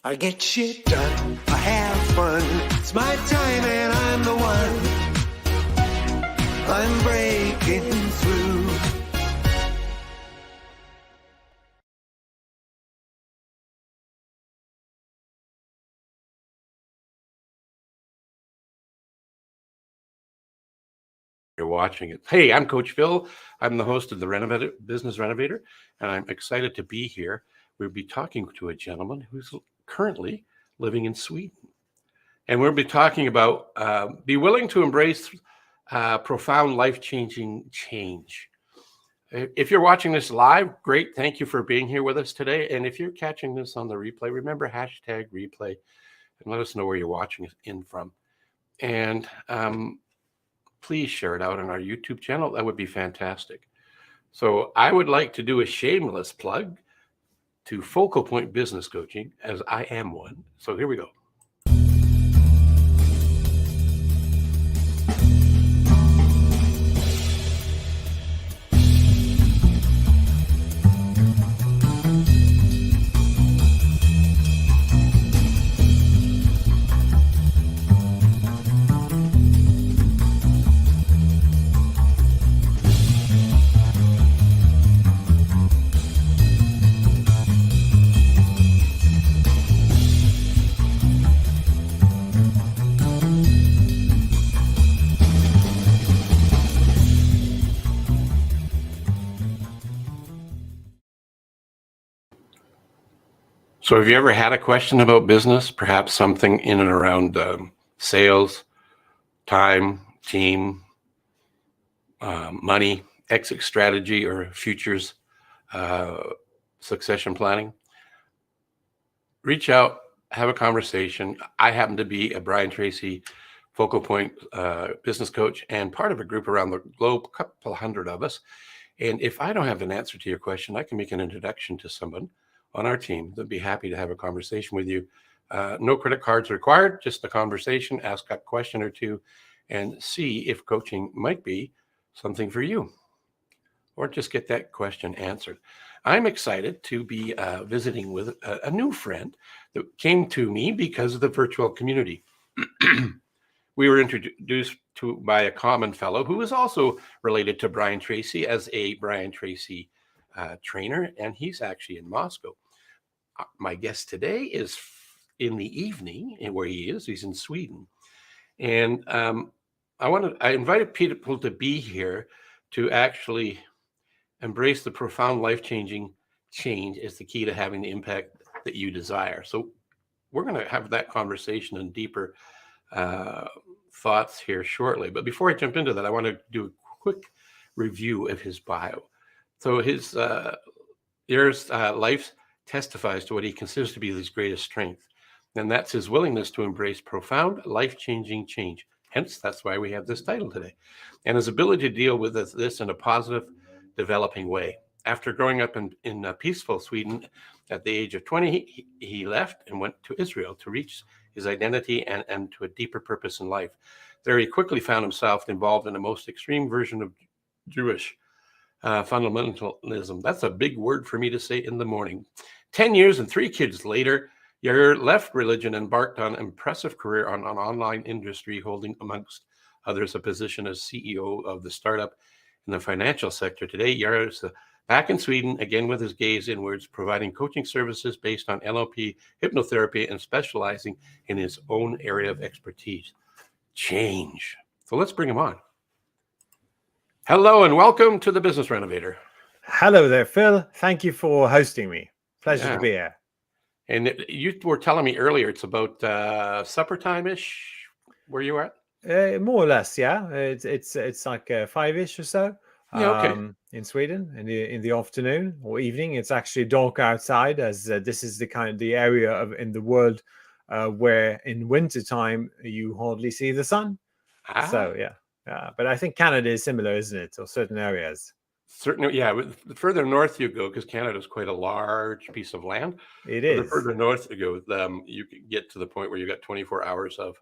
I get shit done, I have fun. It's my time and I'm the one. I'm breaking through. You're watching it. Hey, I'm Coach Phil. I'm the host of the Business Renovator, and I'm excited to be here. We'll be talking to a gentleman who's currently living in Sweden. And we'll be talking about be willing to embrace profound life-changing change. If you're watching this live, great. Thank you for being here with us today. And if you're catching this on the replay, remember #replay and let us know where you're watching us in from. And please share it out on our YouTube channel. That would be fantastic. So I would like to do a shameless plug to Focal Point Business Coaching, as I am one. So here we go. So have you ever had a question about business, perhaps something in and around sales, time, team, money, exit strategy, or futures succession planning? Reach out, have a conversation. I happen to be a Brian Tracy Focal Point business coach and part of a group around the globe, a couple hundred of us. And if I don't have an answer to your question, I can make an introduction to someone on our team that'd be happy to have a conversation with you. No credit cards required, just a conversation, ask a question or two, and see if coaching might be something for you, or just get that question answered. I'm excited to be visiting with a new friend that came to me because of the virtual community. We were introduced to by a common fellow who is also related to Brian Tracy as a Brian Tracy trainer, and he's actually in Moscow. My guest today is in the evening, where he is. He's in Sweden, and I invited people to be here to actually embrace the profound life-changing change as the key to having the impact that you desire. So we're going to have that conversation and deeper thoughts here shortly. But before I jump into that, I want to do a quick review of his bio. So his Yair's life testifies to what he considers to be his greatest strength, and that's his willingness to embrace profound, life-changing change. Hence, that's why we have this title today, and his ability to deal with this in a positive, developing way. After growing up in peaceful Sweden at the age of 20, he left and went to Israel to reach his identity and to a deeper purpose in life. There he quickly found himself involved in the most extreme version of Jewish fundamentalism. That's a big word for me to say in the morning. 10 years and 3 kids later, Yair left religion and embarked on an impressive career on an online industry, holding, amongst others, a position as CEO of the startup in the financial sector. Today, Yair is back in Sweden, again with his gaze inwards, providing coaching services based on NLP, hypnotherapy, and specializing in his own area of expertise, change. So let's bring him on. Hello and welcome to the Business Renovator. Hello there, Phil. Thank you for hosting me. Pleasure to be here. And you were telling me earlier it's about supper time-ish where you at? More or less, yeah. It's like 5-ish or so. Yeah, okay. In Sweden in the afternoon or evening. It's actually dark outside, as this is the area in the world where in winter time you hardly see the sun. So yeah. But I think Canada is similar, isn't it? Or certain areas. Certainly, yeah. The further north you go, because Canada is quite a large piece of land. It is. The further north you go, you can get to the point where you got 24 hours of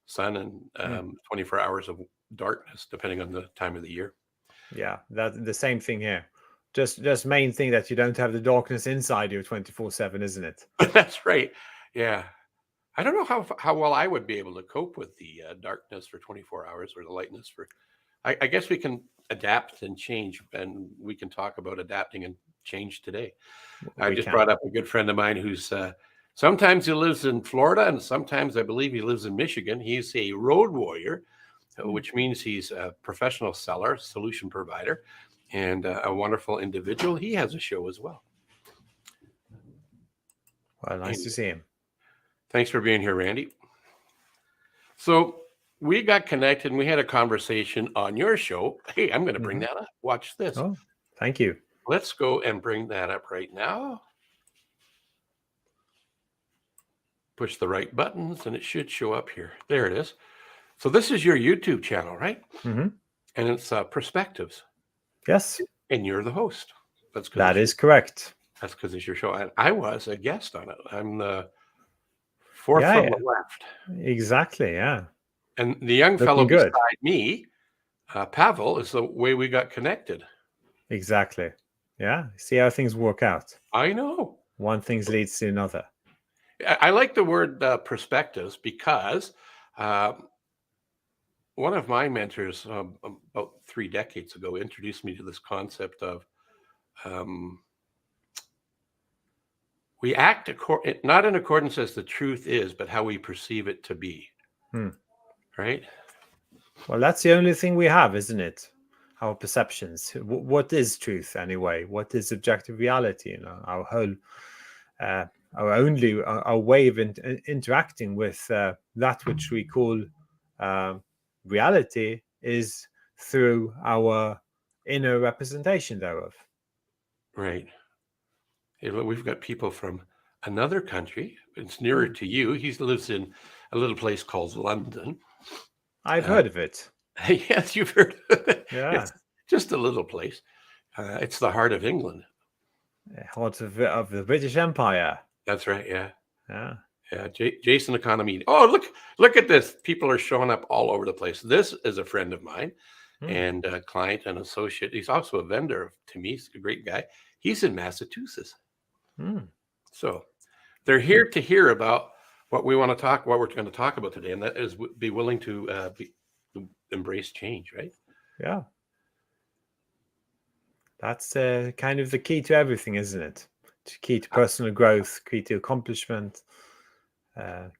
sun and 24 hours of darkness, depending on the time of the year. Yeah, that's the same thing here. Just main thing that you don't have the darkness inside you 24/7, isn't it? That's right. Yeah. I don't know how well I would be able to cope with the darkness for 24 hours or the lightness for. I guess we can adapt and change, and we can talk about adapting and change today. I We just can. brought up a good friend of mine who's sometimes he lives in Florida, and sometimes I believe he lives in Michigan. He's a road warrior, which means he's a professional seller, solution provider, and a wonderful individual. He has a show as well. Well, nice to see him. Thanks for being here, Randy. So we got connected and we had a conversation on your show. Hey, I'm going to bring that up. Watch this. Oh, thank you. Let's go and bring that up right now. Push the right buttons and it should show up here. There it is. So this is your YouTube channel, right? Mm-hmm. And it's Perspectives. Yes. And you're the host. That is correct. That's because it's your show. And I was a guest on it. I'm the fourth from the left. Exactly, yeah. And the young fellow beside me, Pavel, is the way we got connected. Exactly. Yeah. See how things work out. I know. One thing leads to another. I like the word perspectives because one of my mentors about 3 decades ago introduced me to this concept of we act not in accordance as the truth is, but how we perceive it to be. Right? Well, that's the only thing we have, isn't it? Our perceptions. What is truth anyway? What is objective reality? You know, our whole, our way of interacting with that which we call reality is through our inner representation thereof. Right. We've got people from another country. It's nearer to you. He lives in a little place called London. I've heard of it. Yes, you've heard of it. Yeah. It's just a little place. It's the heart of England. Heart of the British Empire. That's right. Yeah. Yeah. Yeah. Jason Economy. Oh, look at this. People are showing up all over the place. This is a friend of mine and a client and associate. He's also a vendor to me. He's a great guy. He's in Massachusetts. So they're here to hear about what we're going to talk about today. And that is be willing to embrace change, right? Yeah. That's kind of the key to everything, isn't it? Key to personal growth, key to accomplishment,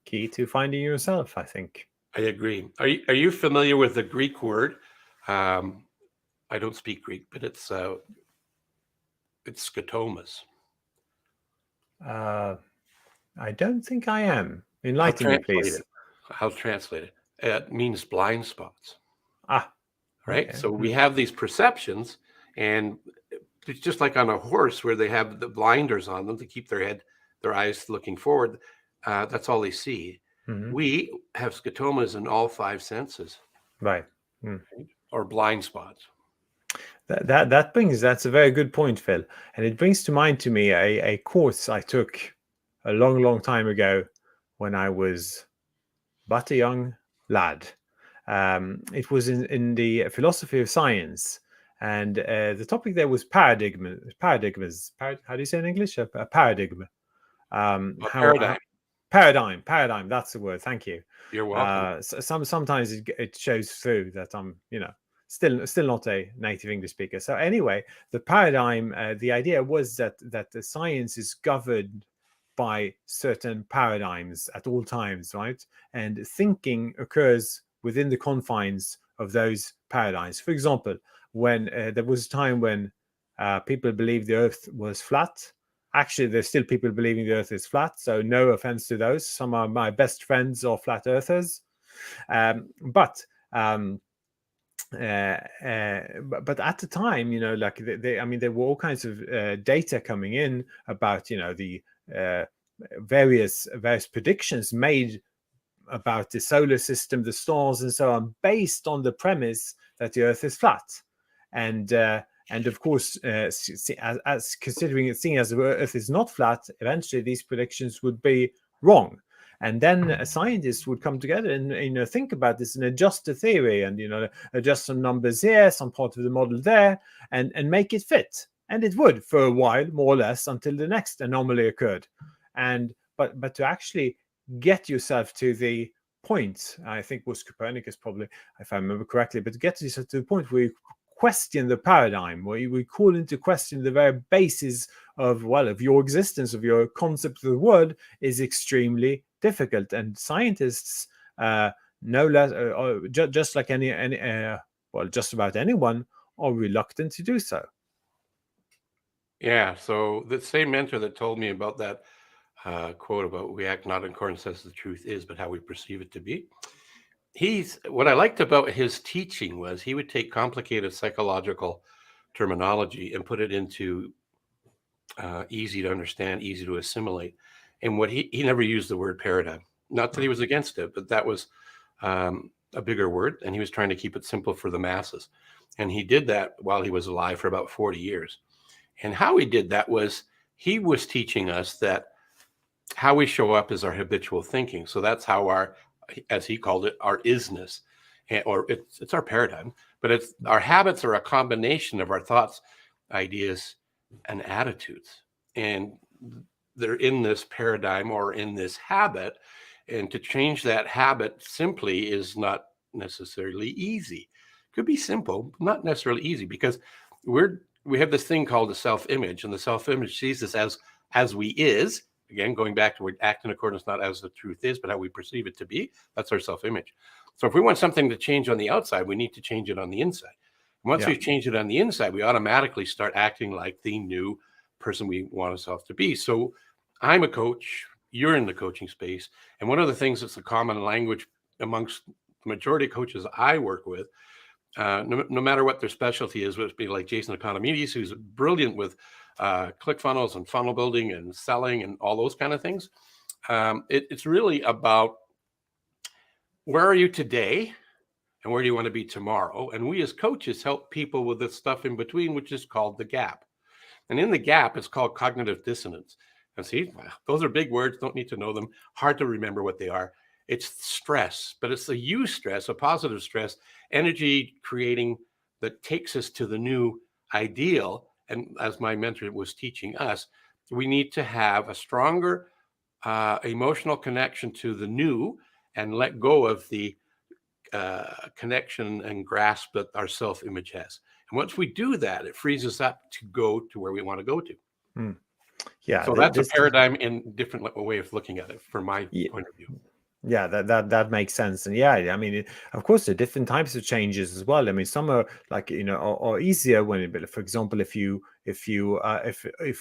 key to finding yourself, I think. I agree. Are you familiar with the Greek word? I don't speak Greek, but it's scotomas. I don't think I am. Enlighten me, please. I'll translate it. It means blind spots. Right. Okay. So we have these perceptions, and it's just like on a horse where they have the blinders on them to keep their eyes looking forward. That's all they see. We have scotomas in all 5 senses. Right. Or blind spots. That's a very good point, Phil. And it brings to mind to me a course I took a long, long time ago when I was but a young lad. It was in the philosophy of science, and the topic there was paradigmas. How do you say in English? A paradigm. Paradigm. That's the word. Thank you. You're welcome. Sometimes it shows through that I'm, still not a native English speaker. So anyway, the paradigm, the idea was that the science is governed by certain paradigms at all times, right? And thinking occurs within the confines of those paradigms. For example, when there was a time when people believed the Earth was flat. Actually, there's still people believing the Earth is flat, so no offense to those. Some of my best friends are flat earthers, but at the time, there were all kinds of data coming in about, the various predictions made about the solar system, the stars, and so on, based on the premise that the Earth is flat, and of course, as considering it, seeing as the Earth is not flat, eventually these predictions would be wrong. And then scientists would come together and think about this and adjust the theory and adjust some numbers here, some part of the model there, and make it fit. And it would for a while, more or less, until the next anomaly occurred. And but to actually get yourself to the point, I think was Copernicus probably, if I remember correctly, but to get yourself to the point where you question the paradigm, where you call into question the very basis of your existence, of your concept of the world, is extremely difficult. And scientists, no less, just like just about anyone, are reluctant to do so. Yeah. So the same mentor that told me about that quote about we act not in accordance as the truth is, but how we perceive it to be. What I liked about his teaching was he would take complicated psychological terminology and put it into easy to understand, easy to assimilate. And what he never used the word paradigm. Not that he was against it, but that was a bigger word, and he was trying to keep it simple for the masses. And he did that while he was alive for about 40 years. And how he did that was he was teaching us that how we show up is our habitual thinking. So that's how our, as he called it, our isness, or it's our paradigm, but it's our habits are a combination of our thoughts, ideas, and attitudes. And they're in this paradigm or in this habit. And to change that habit simply is not necessarily easy. Could be simple, not necessarily easy, because we have this thing called the self-image, and the self-image sees us as we is. Again, going back to we act in accordance not as the truth is, but how we perceive it to be. That's our self-image. So if we want something to change on the outside, we need to change it on the inside. And once we've changed it on the inside, we automatically start acting like the new person we want ourselves to be. So I'm a coach. You're in the coaching space. And one of the things that's a common language amongst the majority of coaches I work with, no matter what their specialty is, would be like Jason Economides, who's brilliant with ClickFunnels and funnel building and selling and all those kind of things. It's really about where are you today and where do you want to be tomorrow? And we as coaches help people with the stuff in between, which is called the gap. And in the gap, it's called cognitive dissonance. And see, those are big words, don't need to know them, hard to remember what they are. It's stress, but it's the eustress, a positive stress, energy creating that takes us to the new ideal. And as my mentor was teaching us, we need to have a stronger emotional connection to the new and let go of the connection and grasp that our self-image has. And once we do that, it frees us up to go to where we want to go to. Yeah. So that's a paradigm in different way of looking at it from my point of view. Yeah, that makes sense. And yeah, I mean, of course, there are different types of changes as well. I mean, some are like, are easier when, for example, if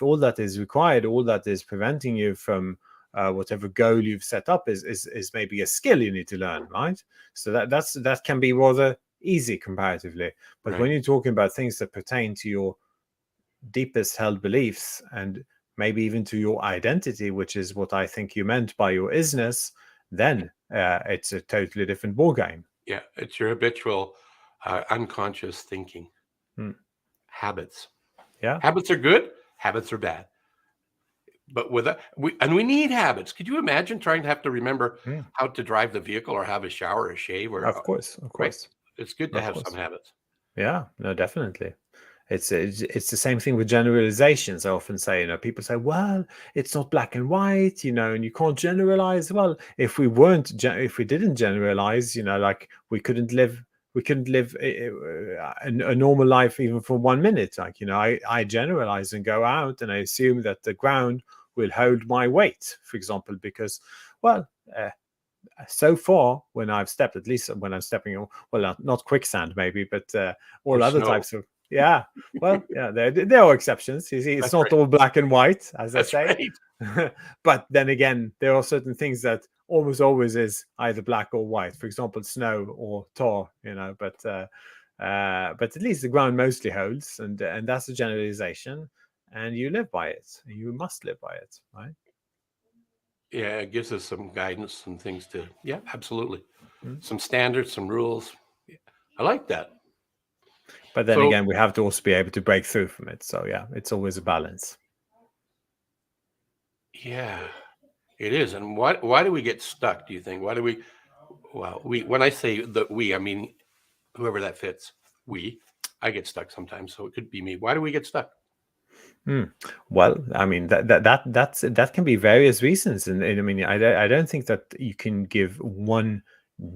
all that is required, all that is preventing you from whatever goal you've set up is maybe a skill you need to learn, right? So that can be rather easy comparatively. But when you're talking about things that pertain to your deepest held beliefs and maybe even to your identity, which is what I think you meant by your isness, then it's a totally different ballgame. Yeah, it's your habitual unconscious thinking habits. Yeah, habits are good, habits are bad. But we need habits. Could you imagine trying to have to remember how to drive the vehicle or have a shower or shave? Or of course. Right? It's good to have some habits. Yeah, no, definitely. It's the same thing with generalizations. I often say, people say, well, it's not black and white, and you can't generalize. Well, if we didn't generalize, like we couldn't live a normal life even for 1 minute. Like, I generalize and go out and I assume that the ground will hold my weight, for example, because, well, so far when I've stepped, at least when I'm stepping on, well, not quicksand maybe, but all other types of, there are exceptions. You see, it's not all black and white, as I say. Right. But then again, there are certain things that almost always is either black or white. For example, snow or tar. But at least the ground mostly holds, and that's a generalization, and you live by it. You must live by it, right? Yeah, it gives us some guidance, some things to, absolutely. Some standards, some rules. I like that. But then again, we have to also be able to break through from it. So yeah, it's always a balance. Yeah, it is. And why do we get stuck, do you think? Why do we, when I say I mean, whoever that fits, I get stuck sometimes. So it could be me. Why do we get stuck? Well, I mean that can be various reasons, and I mean I don't think that you can give one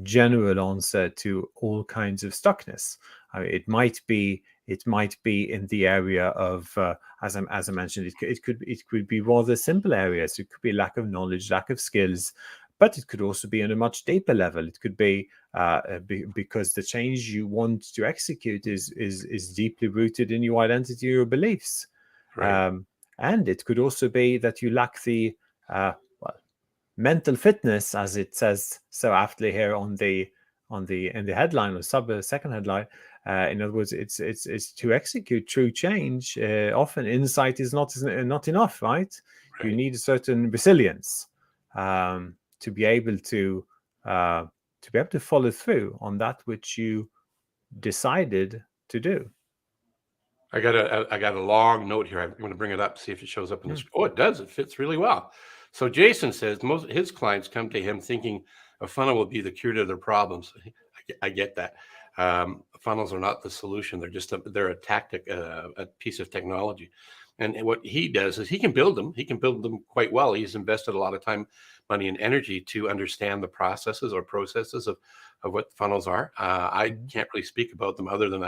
general answer to all kinds of stuckness. It might be in the area of as I mentioned, it could be rather simple areas. It could be lack of knowledge, lack of skills, but it could also be on a much deeper level. It could be because the change you want to execute is deeply rooted in your identity, your beliefs. Right. And it could also be that you lack the well, mental fitness, as it says so aptly here in the headline or second headline. In other words, it's to execute true change. Often insight is not enough, right? You Right. need a certain resilience to be able to follow through on that which you decided to do. I got a long note here. I'm going to bring it up, see if it shows up in this. Oh, it does. It fits really well. So Jason says most his clients come to him thinking a funnel will be the cure to their problems. I get that. Funnels are not the solution. They're a tactic, a piece of technology. And what he does is he can build them. He can build them quite well. He's invested a lot of time, money, and energy to understand the processes of what funnels are. I can't really speak about them other than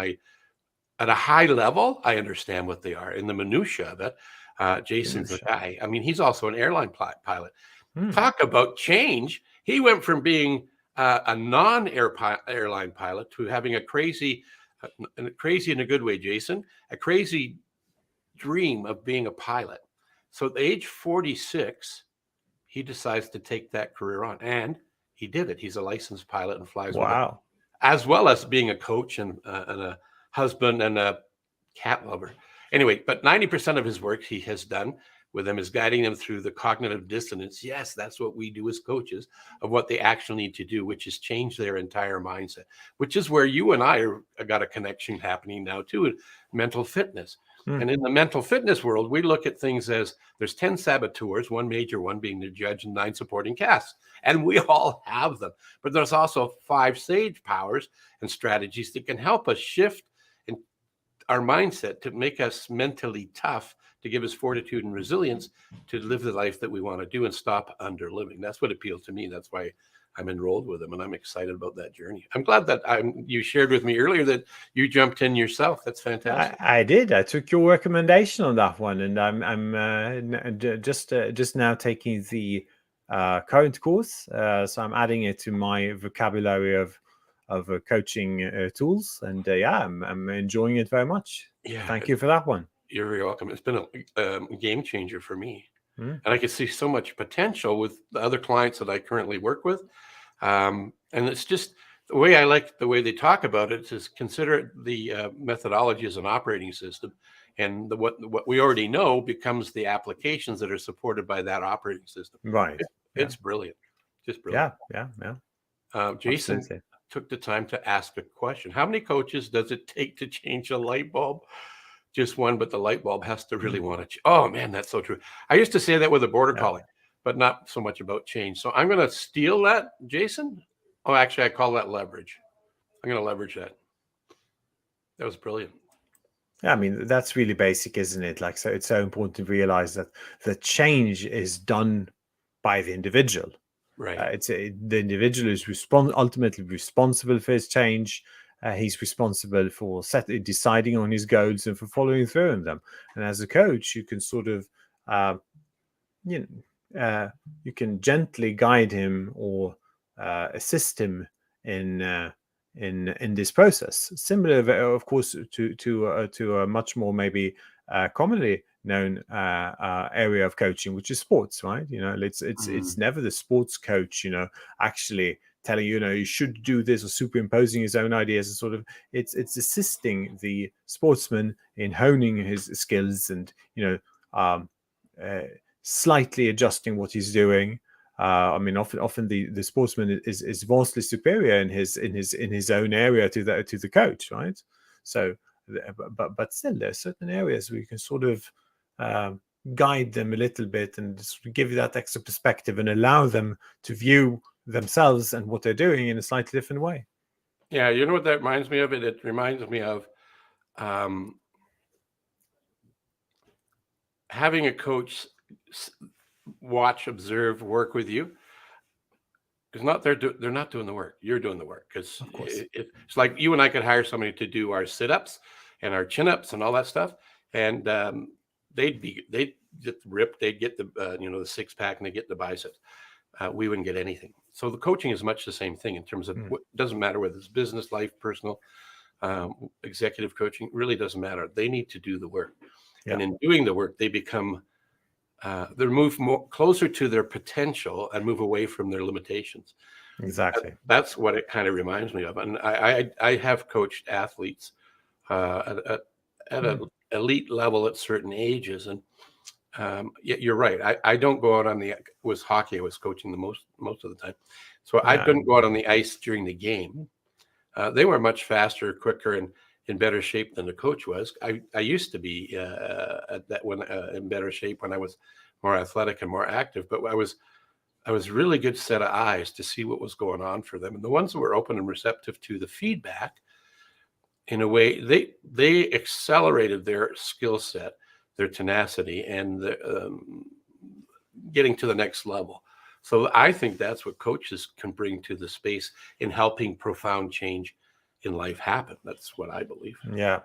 at a high level, I understand what they are. In the minutia of it, Jason's the guy. I mean, he's also an airline pilot. Talk about change. He went from being a non-airline pilot to having a crazy in a good way, Jason, a crazy dream of being a pilot. So at age 46, he decides to take that career on, and he did it. He's a licensed pilot and flies with it, Wow. as well as being a coach and a husband and a cat lover. Anyway, but 90% of his work he has done with them is guiding them through the cognitive dissonance. Yes, that's what we do as coaches, of what they actually need to do, which is change their entire mindset, which is where you and I got a connection happening now too, mental fitness. And in the mental fitness world, we look at things as there's 10 saboteurs, one major one being the judge and 9 supporting casts. And we all have them. But there's also 5 sage powers and strategies that can help us shift our mindset to make us mentally tough, to give us fortitude and resilience to live the life that we want to do and stop under living. That's what appeals to me. That's why I'm enrolled with them, and I'm excited about that journey. I'm glad that you shared with me earlier that you jumped in yourself. That's fantastic. I did. I took your recommendation on that one, and I'm just now taking the current course. So I'm adding it to my vocabulary of coaching tools, and I'm enjoying it very much. Yeah, Thank you for that one. you're very welcome. It's been a game changer for me, Mm. and I can see so much potential with the other clients that I currently work with. And it's just the way I like the way they talk about it is consider the methodology as an operating system, and what we already know becomes the applications that are supported by that operating system. Right. It's brilliant, just brilliant. Yeah. Jason Absolutely. took the time to ask a question. How many coaches does it take to change a light bulb? Just one, but the light bulb has to really want to. Oh man, that's so true. I used to say that with a border Yeah. collie, but not so much about change. So I'm going to steal that, Jason. Oh, actually, I call that leverage. I'm going to leverage that. That was brilliant. Yeah, I mean, that's really basic, isn't it? Like, so it's so important to realize that the change is done by the individual. Right. The individual is ultimately responsible for his change. He's responsible for deciding on his goals and for following through on them. And as a coach, you can sort of, you can gently guide him or assist him in this process. Similar, of course, to a much more maybe commonly known area of coaching, which is sports, right? It's never the sports coach, actually telling you should do this or superimposing his own ideas, and sort of it's assisting the sportsman in honing his skills and slightly adjusting what he's doing. I mean, often the sportsman is vastly superior in his own area to the coach, right? So, but still, there are certain areas where you can sort of guide them a little bit and sort of give you that extra perspective and allow them to view themselves and what they're doing in a slightly different way. Yeah, you know what that reminds me of? It reminds me of having a coach watch, observe, work with you is not they're not doing the work. You're doing the work, because Of course. it's like you and I could hire somebody to do our sit-ups and our chin-ups and all that stuff, and they'd get ripped. They'd get the the six pack, and they get the biceps. We wouldn't get anything. So the coaching is much the same thing in terms of what doesn't matter whether it's business, life, personal, executive coaching. Really doesn't matter. They need to do the work, and in doing the work, they become they move more closer to their potential and move away from their limitations. Exactly. That's what it kind of reminds me of. And I have coached athletes at an elite level at certain ages, and you're right. I don't go out on the was hockey. I was coaching the most of the time, so I couldn't go out on the ice during the game. They were much faster, quicker, and in better shape than the coach was. I used to be at that when in better shape when I was more athletic and more active, but I was really good set of eyes to see what was going on for them, and the ones that were open and receptive to the feedback, in a way, they accelerated their skill set, their tenacity, and getting to the next level. So I think that's what coaches can bring to the space in helping profound change in life happen. That's what I believe. Yeah.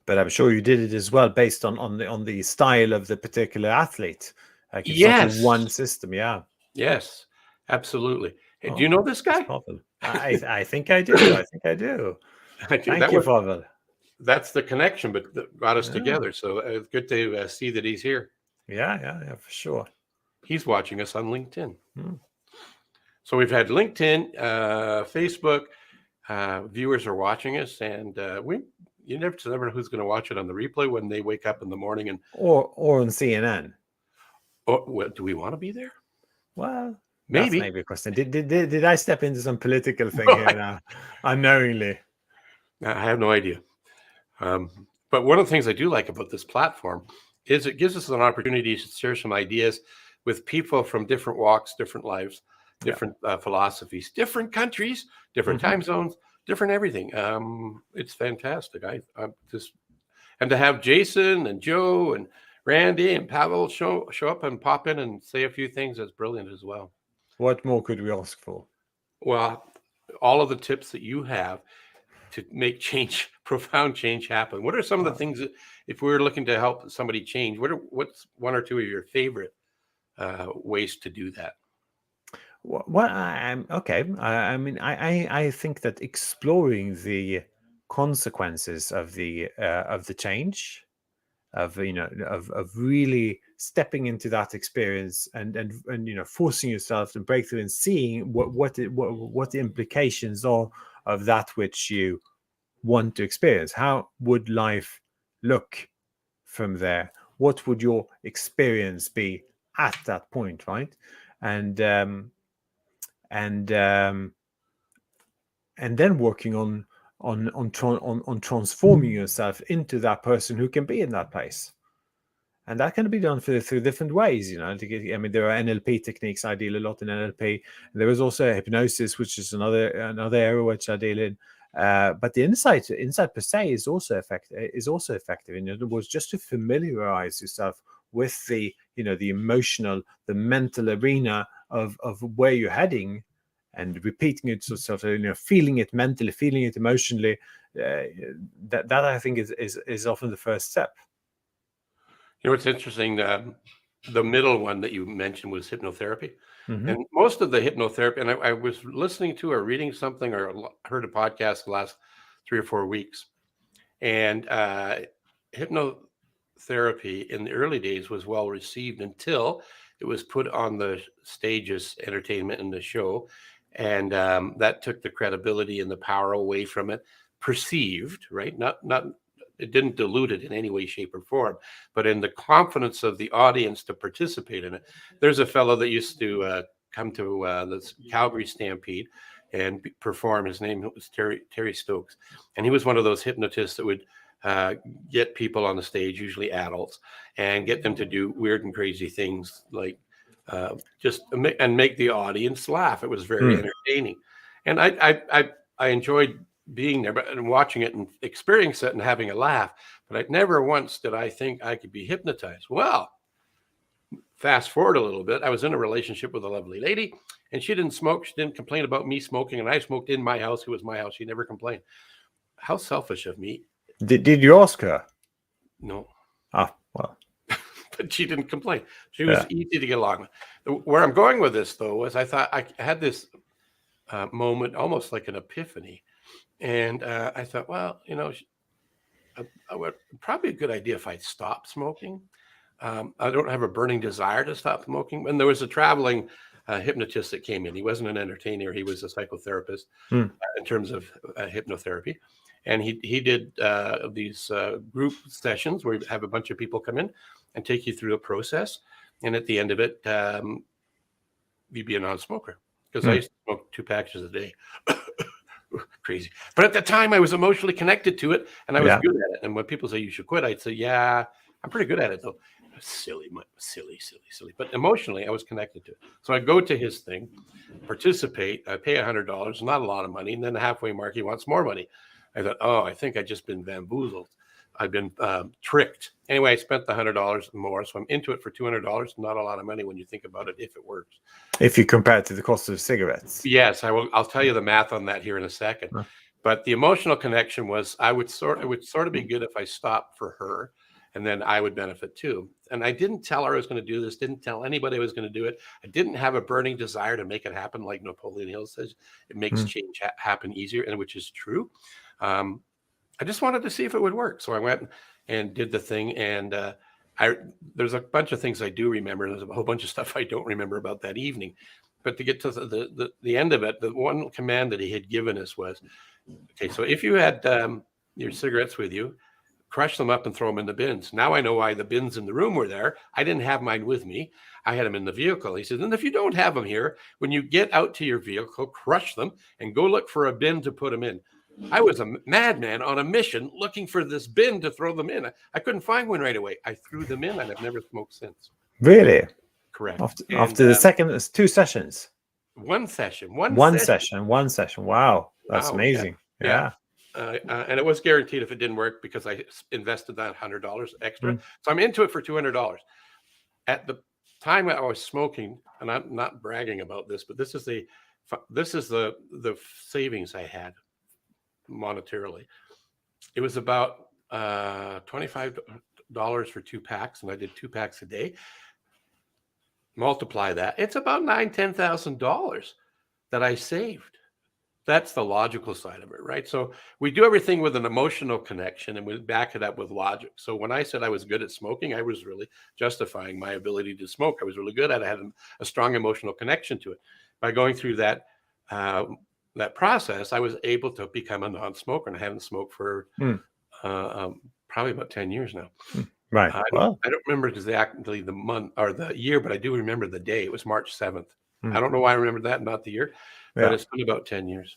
But I'm sure you did it as well based on the style of the particular athlete. Like it's not a one system. Yeah. Yes, absolutely. Hey, do you know this guy? I think I do. I think I do. Thank you, Pavel. That's the connection, but that got us together. So it's good to see that he's here. Yeah, for sure. He's watching us on LinkedIn. So we've had LinkedIn, Facebook. Viewers are watching us, and you never know who's going to watch it on the replay when they wake up in the morning, and or on CNN. Or do we want to be there? Well, maybe. That's maybe a question. Did I step into some political thing here now, unknowingly? I have no idea. But one of the things I do like about this platform is it gives us an opportunity to share some ideas with people from different walks, different lives, different philosophies, different countries, different time zones, different everything. It's fantastic. I'm just, and to have Jason and Joe and Randy and Pavel show up and pop in and say a few things, that's brilliant as well. What more could we ask for? Well, all of the tips that you have to make change, profound change happen. What are some of the things that, if we were looking to help somebody change, what's one or two of your favorite ways to do that? Well, I'm okay. I think that exploring the consequences of the change, of really stepping into that experience and forcing yourself to break through and seeing what the implications are of that which you want to experience. How would life look from there? What would your experience be at that point, right? And then working on transforming yourself into that person who can be in that place. And that can be done through different ways, there are NLP techniques. I deal a lot in NLP. There is also hypnosis, which is another area which I deal in. But the insight per se is also effective. In other words, just to familiarize yourself with the emotional, the mental arena of where you're heading, and repeating it yourself, feeling it mentally, feeling it emotionally. That I think is often the first step. It's interesting. The middle one that you mentioned was hypnotherapy. And most of the hypnotherapy, and I was listening to or reading something or heard a podcast the last 3 or 4 weeks, and hypnotherapy in the early days was well received until it was put on the stage as entertainment in the show, and that took the credibility and the power away from it. Perceived, right? Not. It didn't dilute it in any way, shape, or form, but in the confidence of the audience to participate in it. There's a fellow that used to come to this Calgary Stampede and perform. His name was Terry Stokes, and he was one of those hypnotists that would get people on the stage, usually adults, and get them to do weird and crazy things, like make the audience laugh. It was very entertaining, and I enjoyed being there and watching it and experiencing it and having a laugh. but I never once did I think I could be hypnotized. Well, fast forward a little bit. I was in a relationship with a lovely lady, and she didn't smoke. She didn't complain about me smoking, and I smoked in my house. It was my house. She never complained. How selfish of me. Did you ask her? No. Ah, well. But she didn't complain. She was easy to get along with. Where I'm going with this, though, was I thought I had this moment, almost like an epiphany. And I thought, well, I would probably a good idea if I stopped smoking. I don't have a burning desire to stop smoking. And there was a traveling hypnotist that came in. He wasn't an entertainer. He was a psychotherapist in terms of hypnotherapy. And he did these group sessions where you have a bunch of people come in and take you through a process. And at the end of it, you'd be a non-smoker. Because I used to smoke 2 packages a day. Crazy. But at the time, I was emotionally connected to it, and I was good at it. And when people say you should quit, I'd say, yeah, I'm pretty good at it, though. Silly. But emotionally, I was connected to it. So I go to his thing, participate. I pay $100, not a lot of money. And then the halfway mark, he wants more money. I thought, oh, I think I just been bamboozled. I've been tricked. Anyway, I spent the $100 more. So I'm into it for $200. Not a lot of money when you think about it, if it works. If you compare it to the cost of cigarettes. Yes, I will. I'll tell you the math on that here in a second. But the emotional connection was it would sort of be good if I stopped for her, and then I would benefit too. And I didn't tell her I was going to do this, didn't tell anybody I was going to do it. I didn't have a burning desire to make it happen, like Napoleon Hill says. It makes change happen easier, and which is true. I just wanted to see if it would work. So I went and did the thing. And there's a bunch of things I do remember. There's a whole bunch of stuff I don't remember about that evening. But to get to the end of it, the one command that he had given us was, okay, so if you had your cigarettes with you, crush them up and throw them in the bins. Now I know why the bins in the room were there. I didn't have mine with me. I had them in the vehicle. He said, and if you don't have them here, when you get out to your vehicle, crush them and go look for a bin to put them in. I was a madman on a mission looking for this bin to throw them in. I couldn't find one right away. I threw them in and I've never smoked since. Really? Correct. After the second, 2 sessions. One session. One session. Wow. That's amazing. Yeah. And it was guaranteed if it didn't work because I invested that $100 extra. So I'm into it for $200. At the time I was smoking, and I'm not bragging about this, but this is the savings I had monetarily. It was about $25 for 2 packs, and I did 2 packs a day. Multiply that, it's about $10,000 that I saved. That's the logical side of it, right? So we do everything with an emotional connection, and we back it up with logic. So when I said I was good at smoking, I was really justifying my ability to smoke. I was really good at it. I had a strong emotional connection to it. By going through that process, I was able to become a non-smoker, and I haven't smoked for probably about 10 years now. Right. I don't remember exactly the month or the year, but I do remember the day. It was March 7th. I don't know why I remember that, not the year, but it's been about 10 years.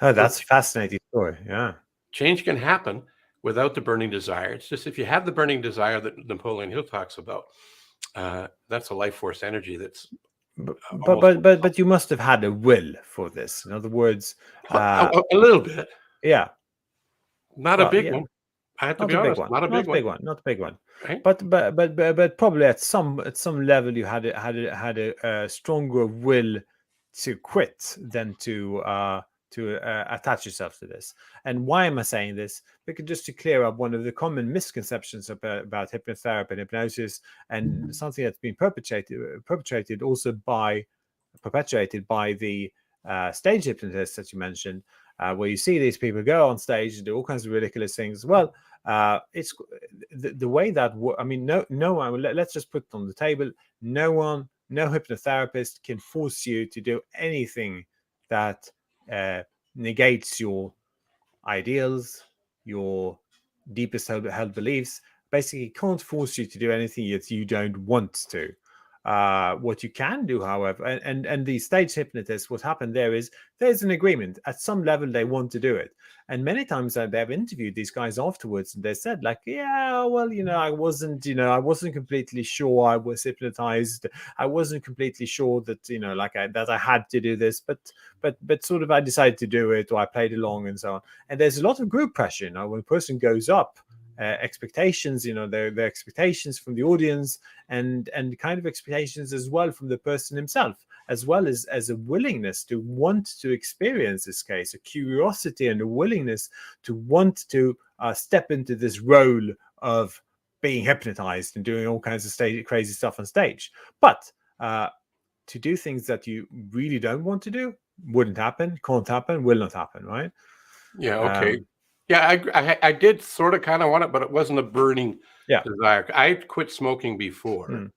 Oh, that's a fascinating story. Yeah. Change can happen without the burning desire. It's just if you have the burning desire that Napoleon Hill talks about, that's a life force energy that's But you must have had a will for this. In other words, a little bit. Yeah. Not a big one. I have to be honest. Not a big one. Not a big one. Right? But probably at some level you had a stronger will to quit than to attach yourself to this. And why am I saying this? Because just to clear up one of the common misconceptions about hypnotherapy and hypnosis, and something that's been perpetrated by the stage hypnotists that you mentioned, where you see these people go on stage and do all kinds of ridiculous things. Well, it's the way that I mean, no one. Let's just put it on the table. No hypnotherapist can force you to do anything that negates your ideals, your deepest held beliefs. Basically, can't force you to do anything that you don't want to. What you can do, however, and the stage hypnotists, what happened there is there's an agreement. At some level, they want to do it. And many times they've interviewed these guys afterwards, and they said, like, yeah, well, I wasn't completely sure I was hypnotized. I wasn't completely sure that, that I had to do this, but sort of I decided to do it, or I played along and so on. And there's a lot of group pressure, when a person goes up expectations, their expectations from the audience, and kind of expectations as well from the person himself, as well as a willingness to want to experience this case, a curiosity and a willingness to want to step into this role of being hypnotized and doing all kinds of crazy stuff on stage. But to do things that you really don't want to do wouldn't happen, can't happen, will not happen, right? Yeah. Okay. Yeah, I did sort of kind of want it, but it wasn't a burning desire. I quit smoking before, and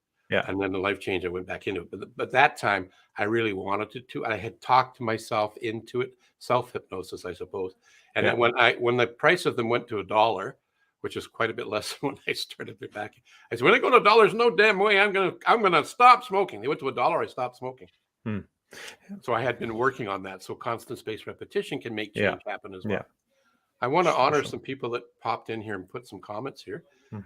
then the life change, I went back into it. But that time, I really wanted to. I had talked to myself into it, self hypnosis, I suppose. And then when the price of them went to $1, which is quite a bit less than when I started it back, I said, when I go to $1, no damn way I'm gonna stop smoking. They went to $1, I stopped smoking. So I had been working on that. So constant spaced repetition can make change happen as well. I want to honor some people that popped in here and put some comments here,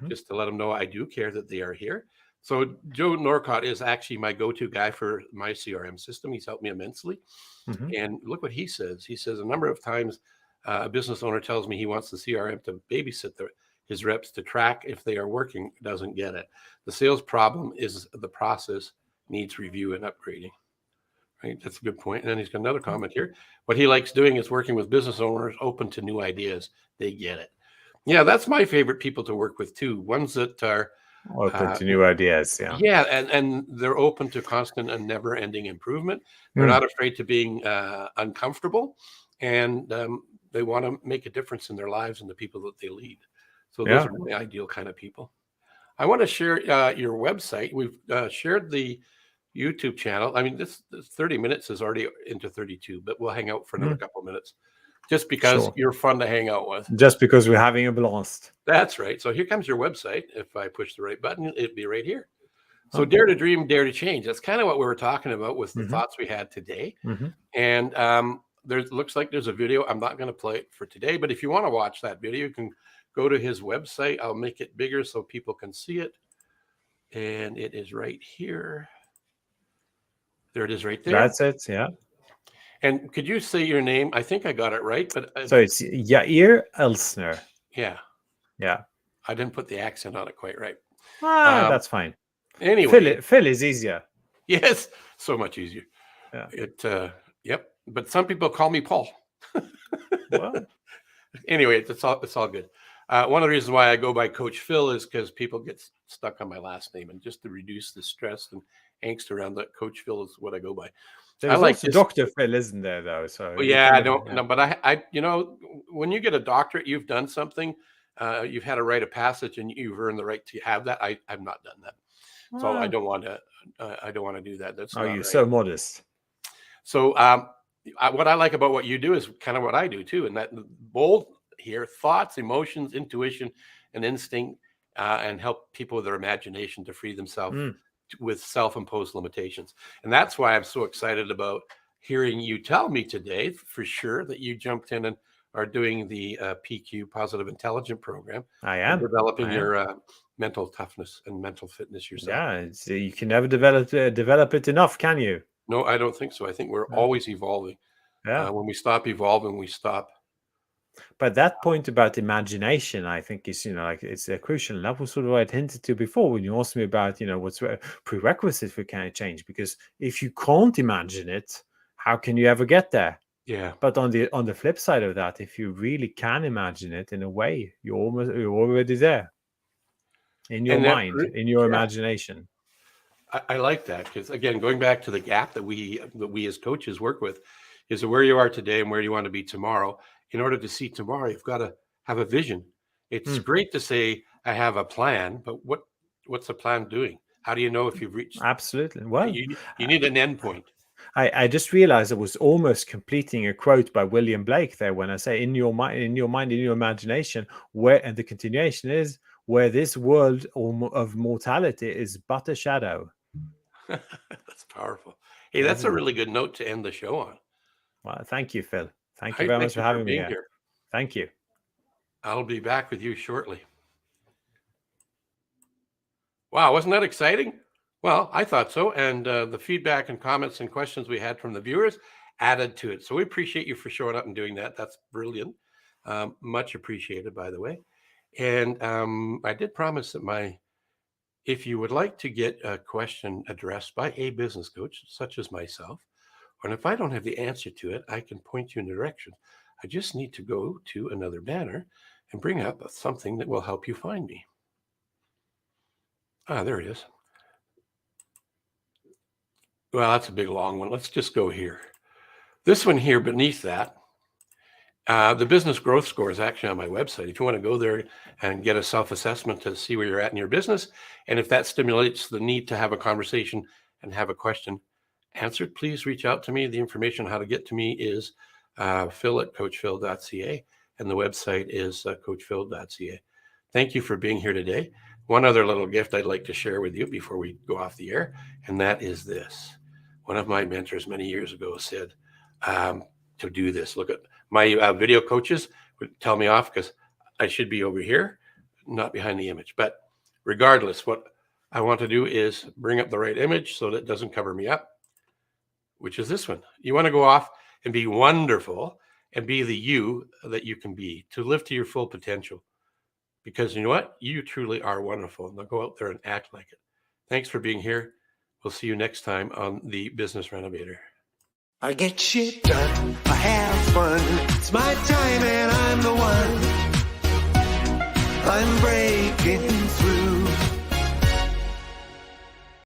just to let them know I do care that they are here. So Joe Norcott is actually my go-to guy for my CRM system. He's helped me immensely. And look what he says. He says a number of times a business owner tells me he wants the CRM to babysit his reps to track if they are working, doesn't get it. The sales problem is the process needs review and upgrading. Right? That's a good point. And then he's got another comment here. What he likes doing is working with business owners open to new ideas. They get it. Yeah, that's my favorite people to work with too. Ones that are open to new ideas. Yeah, and they're open to constant and never-ending improvement. They're not afraid to being uncomfortable, and they want to make a difference in their lives and the people that they lead. So those are the ideal kind of people. I want to share your website. We've shared the YouTube channel. I mean, this 30 minutes is already into 32, but we'll hang out for another couple of minutes just because you're fun to hang out with. Just because we're having a blast. That's right. So here comes your website. If I push the right button, it'd be right here. So dare to dream, dare to change. That's kind of what we were talking about with the thoughts we had today. And there looks like there's a video. I'm not going to play it for today, but if you want to watch that video, you can go to his website. I'll make it bigger so people can see it. And it is right here. There it is right there. That's it, yeah. And could you say your name? I think I got it right. But so it's Yair Elsner. Yeah. Yeah. I didn't put the accent on it quite right. That's fine. Anyway. Phil is easier. Yes, so much easier. Yeah. Yep. But some people call me Paul. Well. Anyway, it's all good. One of the reasons why I go by Coach Phil is because people get stuck on my last name, and just to reduce the stress and angst around that, Coach Phil is what I go by. There's also Dr. Phil, isn't there, though? So I don't know, but I when you get a doctorate, you've done something, you've had a rite of passage, and you've earned the right to have that. I've not done that, so I don't want to do that. That's you're right. So modest. So what I like about what you do is kind of what I do too, and that bold here, thoughts, emotions, intuition, and instinct, and help people with their imagination to free themselves with self-imposed limitations. And that's why I'm so excited about hearing you tell me today for sure that you jumped in and are doing the PQ Positive Intelligence program. I am developing your mental toughness and mental fitness yourself. Yeah, you can never develop it enough, can you? No, I don't think so. I think we're always evolving. Yeah. When we stop evolving, we stop. But that point about imagination, I think, is it's a crucial. And that was sort of what I'd hinted to before when you asked me about what's prerequisite for kind of change. Because if you can't imagine it, how can you ever get there? Yeah. But on the flip side of that, if you really can imagine it, in a way, you're already there in your mind, in your imagination. I like that, because again, going back to the gap that we as coaches work with, is where you are today and where you want to be tomorrow. In order to see tomorrow, you've got to have a vision. It's great to say I have a plan, but what's the plan doing? How do you know if you've reached? Absolutely. Well, you need an end point. I just realized I was almost completing a quote by William Blake there when I say in your mind, in your imagination, and the continuation is where this world of mortality is but a shadow. That's powerful. Hey, that's a really good note to end the show on. Well, thank you, Phil. Thank you very much for having me here. Thank you. I'll be back with you shortly. Wow, wasn't that exciting? Well, I thought so. And the feedback and comments and questions we had from the viewers added to it. So we appreciate you for showing up and doing that. That's brilliant. Much appreciated, by the way. And I did promise that if you would like to get a question addressed by a business coach, such as myself, and if I don't have the answer to it, I can point you in the direction. I just need to go to another banner and bring up something that will help you find me. There it is. Well, that's a big long one. Let's just go here. This one here beneath that, the business growth score is actually on my website. If you want to go there and get a self-assessment to see where you're at in your business, and if that stimulates the need to have a conversation and have a question answered, please reach out to me. The information on how to get to me is phil@coachphil.ca, and the website is coachphil.ca. Thank you for being here today. One other little gift I'd like to share with you before we go off the air, and that is this. One of my mentors many years ago said to do this. Look at my video coaches would tell me off because I should be over here, not behind the image. But regardless, what I want to do is bring up the right image so that it doesn't cover me up, which is this one. You want to go off and be wonderful and be the you that you can be, to live to your full potential. Because you know what? You truly are wonderful. Now go out there and act like it. Thanks for being here. We'll see you next time on the Business Renovator. I get shit done. I have fun. It's my time and I